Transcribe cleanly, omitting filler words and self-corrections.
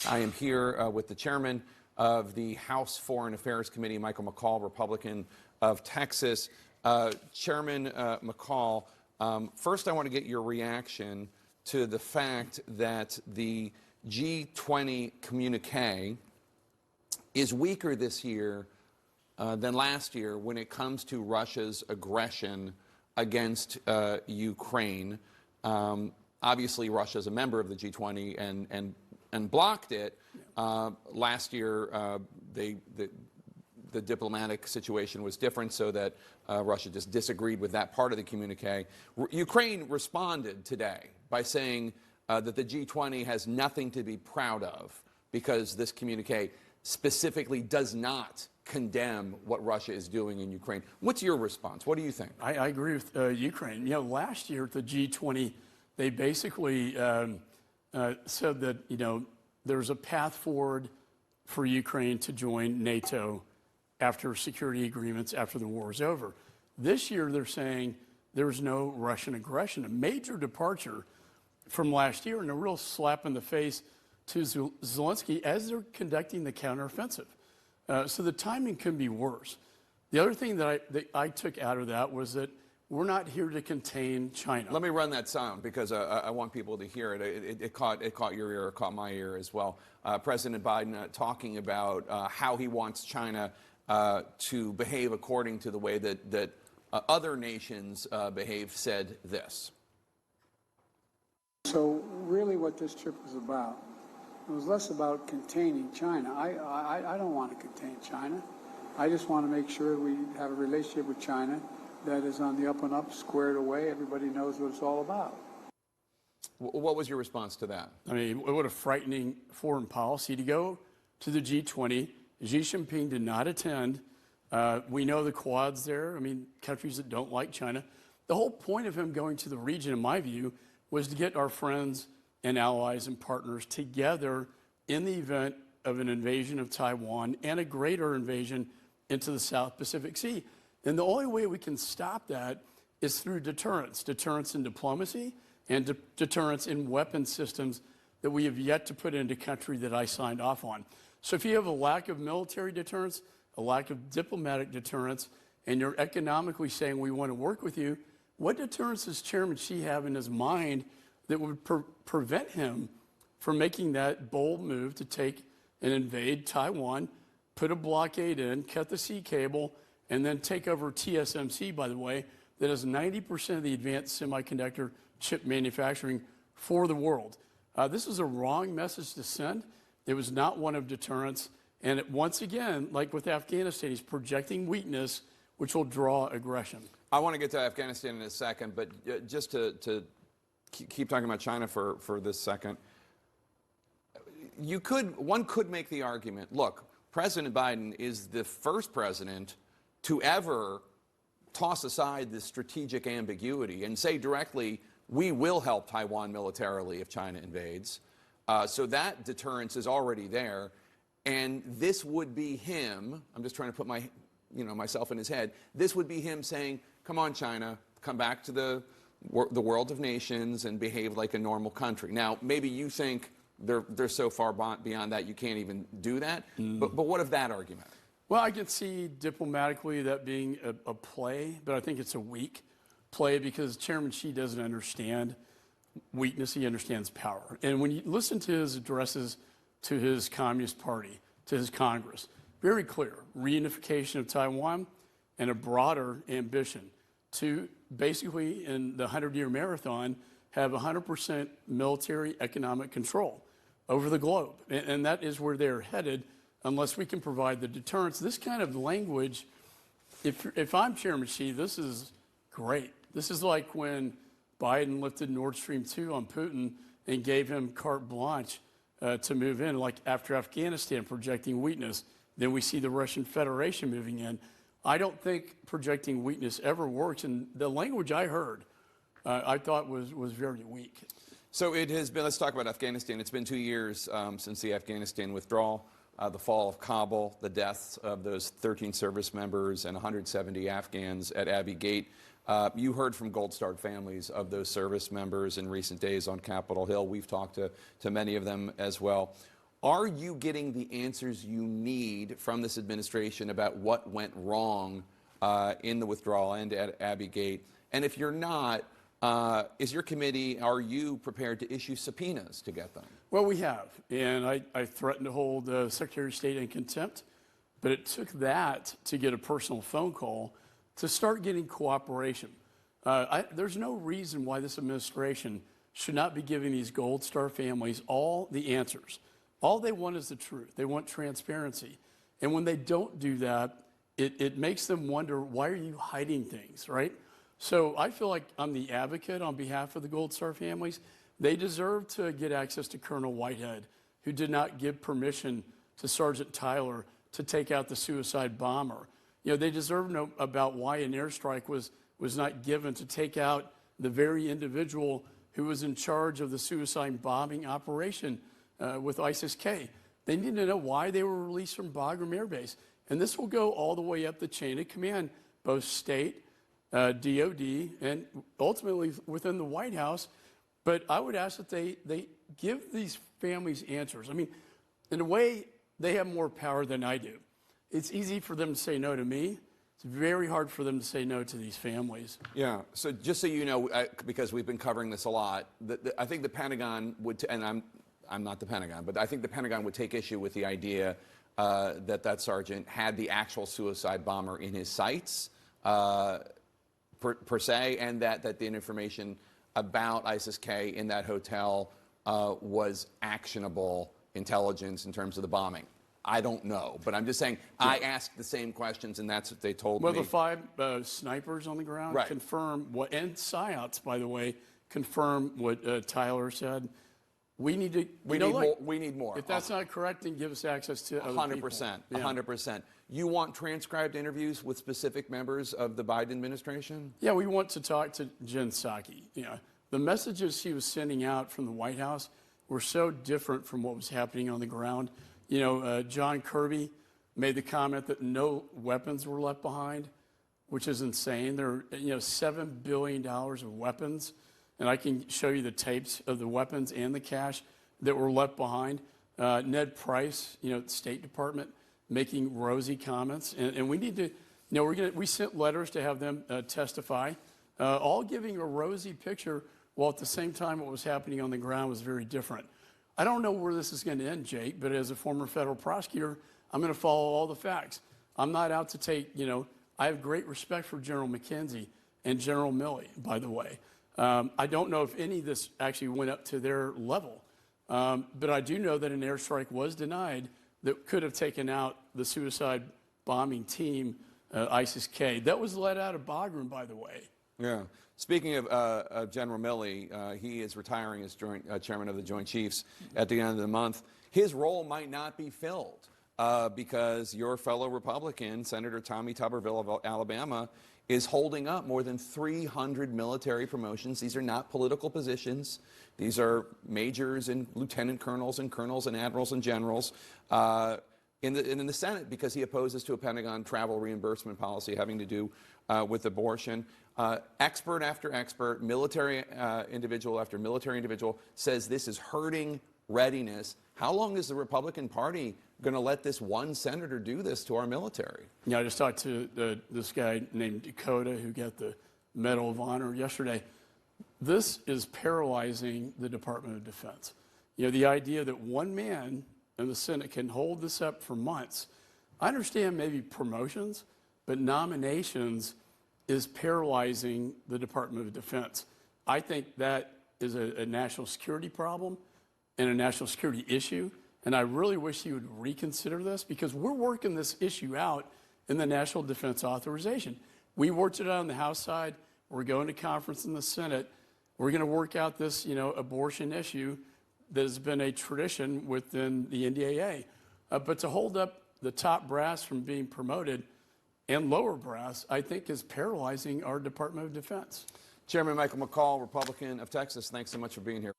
I am here with the chairman of the House Foreign Affairs Committee, Michael McCaul, Republican of Texas. Chairman McCaul, first I want to get your reaction to the fact that the G20 communique is weaker this year than last year when it comes to Russia's aggression against Ukraine. Obviously, Russia is a member of the G20 and blocked it. Last year, the diplomatic situation was different, so that Russia just disagreed with that part of the communique. Ukraine responded today by saying that the G20 has nothing to be proud of because this communique specifically does not condemn what Russia is doing in Ukraine. What's your response? What do you think? I agree with Ukraine. You know, last year at the G20, they basically said that, you know, there's a path forward for Ukraine to join NATO after security agreements, after the war is over. This year, they're saying there's no Russian aggression, a major departure from last year and a real slap in the face to Zelensky as they're conducting the counteroffensive. So the timing couldn't be worse. The other thing that I took out of that was that we're not here to contain China. Let me run that sound because I want people to hear it. It caught your ear, it caught my ear as well. President Biden talking about how he wants China to behave according to the way that other nations behave, said this. So really what this trip was about, it was less about containing China. I don't want to contain China. I just want to make sure we have a relationship with China that is on the up and up, squared away. Everybody knows what it's all about. What was your response to that? I mean, what a frightening foreign policy to go to the G20. Xi Jinping did not attend. We know the Quad's there. I mean, countries that don't like China. The whole point of him going to the region, in my view, was to get our friends and allies and partners together in the event of an invasion of Taiwan and a greater invasion into the South Pacific Sea. And the only way we can stop that is through deterrence. Deterrence in diplomacy and deterrence in weapon systems that we have yet to put into country that I signed off on. So if you have a lack of military deterrence, a lack of diplomatic deterrence, and you're economically saying we want to work with you, what deterrence does Chairman Xi have in his mind that would prevent him from making that bold move to take and invade Taiwan, put a blockade in, cut the sea cable, and then take over TSMC, by the way, that has 90% of the advanced semiconductor chip manufacturing for the world. This is a wrong message to send. It was not one of deterrence. And once again, like with Afghanistan, he's projecting weakness, which will draw aggression. I want to get to Afghanistan in a second, but just to keep talking about China for this second, one could make the argument, look, President Biden is the first president to ever toss aside this strategic ambiguity and say directly, we will help Taiwan militarily if China invades. So that deterrence is already there. And this would be him, I'm just trying to put myself in his head, this would be him saying, come on, China, come back to the world of nations and behave like a normal country. Now, maybe you think they're so far beyond that you can't even do that, but what of that argument? Well, I can see diplomatically that being a play, but I think it's a weak play because Chairman Xi doesn't understand weakness, he understands power. And when you listen to his addresses to his Communist Party, to his Congress, very clear, reunification of Taiwan and a broader ambition to basically, in the 100-year marathon, have 100% military economic control over the globe. And that is where they're headed unless we can provide the deterrence. This kind of language, if I'm Chairman Xi, this is great. This is like when Biden lifted Nord Stream 2 on Putin and gave him carte blanche to move in, like after Afghanistan projecting weakness. Then we see the Russian Federation moving in. I don't think projecting weakness ever works. And the language I heard, I thought was very weak. So it has been, let's talk about Afghanistan. It's been 2 years since the Afghanistan withdrawal. The fall of Kabul, the deaths of those 13 service members and 170 Afghans at Abbey Gate. You heard from Gold Star families of those service members in recent days on Capitol Hill. We've talked to many of them as well. Are you getting the answers you need from this administration about what went wrong in the withdrawal and at Abbey-gate? And if you're not, is your committee, are you prepared to issue subpoenas to get them? Well, we have, and I threatened to hold the Secretary of State in contempt, but it took that to get a personal phone call to start getting cooperation. There's no reason why this administration should not be giving these Gold Star families all the answers. All they want is the truth. They want transparency. And when they don't do that, it makes them wonder, why are you hiding things, right? So I feel like I'm the advocate on behalf of the Gold Star families. They deserve to get access to Colonel Whitehead, who did not give permission to Sergeant Tyler to take out the suicide bomber. You know, they deserve to know about why an airstrike was not given to take out the very individual who was in charge of the suicide bombing operation with ISIS-K. They need to know why they were released from Bagram Air Base. And this will go all the way up the chain of command, both state, DOD, and ultimately within the White House. But I would ask that they give these families answers. I mean, in a way, they have more power than I do. It's easy for them to say no to me. It's very hard for them to say no to these families. Yeah, so just so you know, because we've been covering this a lot, I think the Pentagon would, and I'm not the Pentagon, but I think the Pentagon would take issue with the idea that sergeant had the actual suicide bomber in his sights, per se, and that the information about ISIS-K in that hotel was actionable intelligence in terms of the bombing. I don't know, but I'm just saying, I asked the same questions, and that's what they told me. Well, the 5 snipers on the ground confirm what, and PSYOPs, by the way, confirm what Tyler said. We need to. We need more. If that's not correct, then give us access to other people. 100%. 100%. You want transcribed interviews with specific members of the Biden administration? Yeah, we want to talk to Jen Psaki. You know, the messages she was sending out from the White House were so different from what was happening on the ground. You know, John Kirby made the comment that no weapons were left behind, which is insane. There are, $7 billion of weapons, and I can show you the tapes of the weapons and the cash that were left behind. Ned Price, the State Department, making rosy comments, and we need to, we sent letters to have them testify, all giving a rosy picture, while at the same time what was happening on the ground was very different. I don't know where this is going to end, Jake, but as a former federal prosecutor, I'm going to follow all the facts. I'm not out to take, I have great respect for General McKenzie and General Milley, by the way. I don't know if any of this actually went up to their level, but I do know that an airstrike was denied that could have taken out the suicide bombing team, ISIS-K. That was let out of Bagram, by the way. Yeah. Speaking of General Milley, he is retiring as chairman of the Joint Chiefs at the end of the month. His role might not be filled because your fellow Republican, Senator Tommy Tuberville of Alabama, is holding up more than 300 military promotions. These are not political positions. These are majors and lieutenant colonels and admirals and generals in the Senate because he opposes to a Pentagon travel reimbursement policy having to do with abortion. Expert after expert, military individual after military individual says this is hurting readiness. How long is the Republican Party going to let this one senator do this to our military? Yeah, I just talked to this guy named Dakota who got the Medal of Honor yesterday. This is paralyzing the Department of Defense. The idea that one man in the Senate can hold this up for months. I understand maybe promotions, but nominations is paralyzing the Department of Defense. I think that is a national security problem and a national security issue, and I really wish he would reconsider this because we're working this issue out in the National Defense Authorization. We worked it out on the House side. We're going to conference in the Senate. We're going to work out this, abortion issue that has been a tradition within the NDAA. But to hold up the top brass from being promoted and lower brass, I think, is paralyzing our Department of Defense. Chairman Michael McCaul, Republican of Texas, thanks so much for being here.